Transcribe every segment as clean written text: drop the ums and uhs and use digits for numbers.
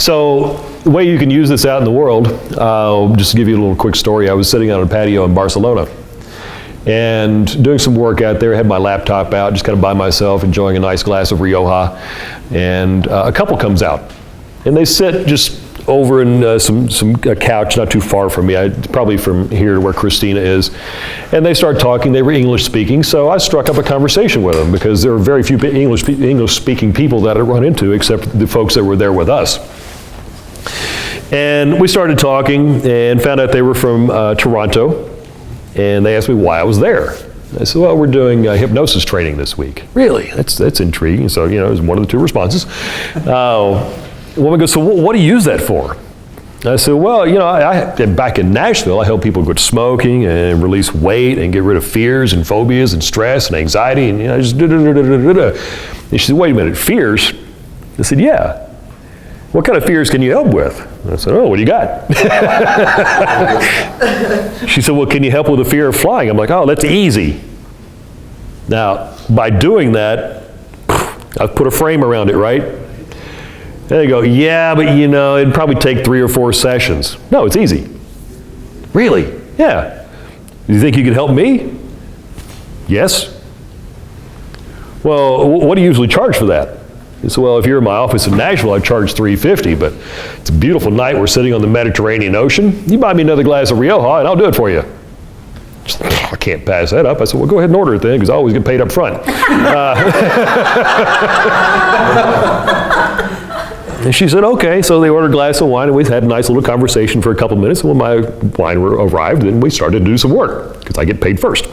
So the way you can use this out in the world, just to give you a little quick story, I was sitting on a patio in Barcelona and doing some work out there. I had my laptop out, just kind of by myself, enjoying a nice glass of Rioja, and a couple comes out. And they sit just over in a couch not too far from me, probably from here to where Christina is. And they start talking. They were English speaking, so I struck up a conversation with them because there are very few English speaking people that I run into except the folks that were there with us. And we started talking and found out they were from Toronto, and they asked me why I was there. I said, well, we're doing hypnosis training this week. Really? That's intriguing. So, it was one of the two responses. The woman goes, so what do you use that for? I said, well, back in Nashville, I help people quit smoking and release weight and get rid of fears and phobias and stress and anxiety and, just da-da-da-da-da-da. And she said, wait a minute, fears? I said, yeah. What kind of fears can you help with? I said, oh, what do you got? She said, well, can you help with the fear of flying? I'm like, oh, that's easy. Now, by doing that, I've put a frame around it, right? There you go, yeah, but it'd probably take 3 or 4 sessions. No, it's easy. Really? Yeah. You think you can help me? Yes. Well, what do you usually charge for that? He said, well, if you're in my office in Nashville, I charge $350, but it's a beautiful night. We're sitting on the Mediterranean Ocean. You buy me another glass of Rioja, and I'll do it for you. I can't pass that up. I said, well, go ahead and order it then, because I always get paid up front. And she said, okay. So they ordered a glass of wine, and we had a nice little conversation for a couple minutes. And when my wine arrived, then we started to do some work, because I get paid first.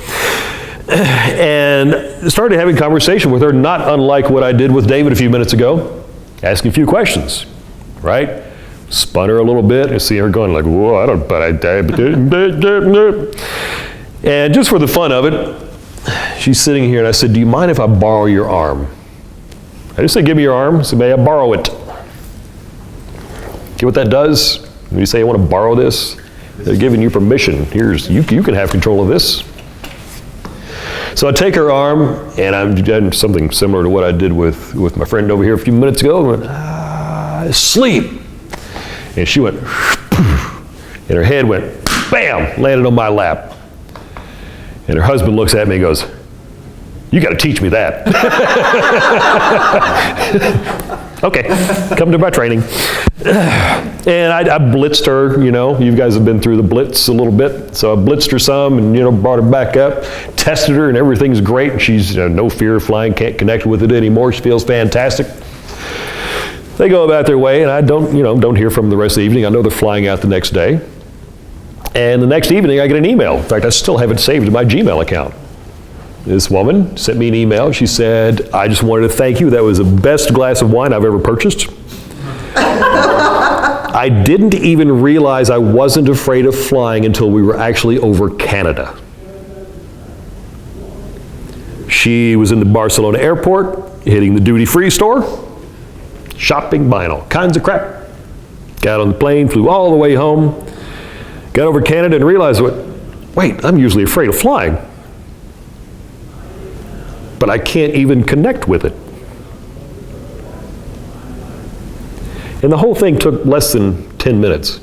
And started having a conversation with her, not unlike what I did with David a few minutes ago, asking a few questions, right? Spun her a little bit and see her going like, whoa, I don't, but I, and just for the fun of it, she's sitting here, and I said, do you mind if I borrow your arm? I didn't say, give me your arm. I said, may I borrow it? See what that does? When you say, I want to borrow this, they're giving you permission. You can have control of this. So I take her arm, and I'm doing something similar to what I did with my friend over here a few minutes ago, and went, sleep. And she went, and her head went, bam, landed on my lap. And her husband looks at me and goes, you got to teach me that. Okay, come to my training. And I blitzed her, you guys have been through the blitz a little bit. So I blitzed her some and, brought her back up, tested her, and everything's great. And she's no fear of flying, can't connect with it anymore. She feels fantastic. They go about their way, and I don't hear from them the rest of the evening. I know they're flying out the next day. And the next evening, I get an email. In fact, I still have it saved in my Gmail account. This woman sent me an email. She said, I just wanted to thank you. That was the best glass of wine I've ever purchased. I didn't even realize I wasn't afraid of flying until we were actually over Canada. She was in the Barcelona airport, hitting the duty-free store, shopping, buying all kinds of crap. Got on the plane, flew all the way home, got over Canada and realized, wait, I'm usually afraid of flying. But I can't even connect with it. And the whole thing took less than 10 minutes.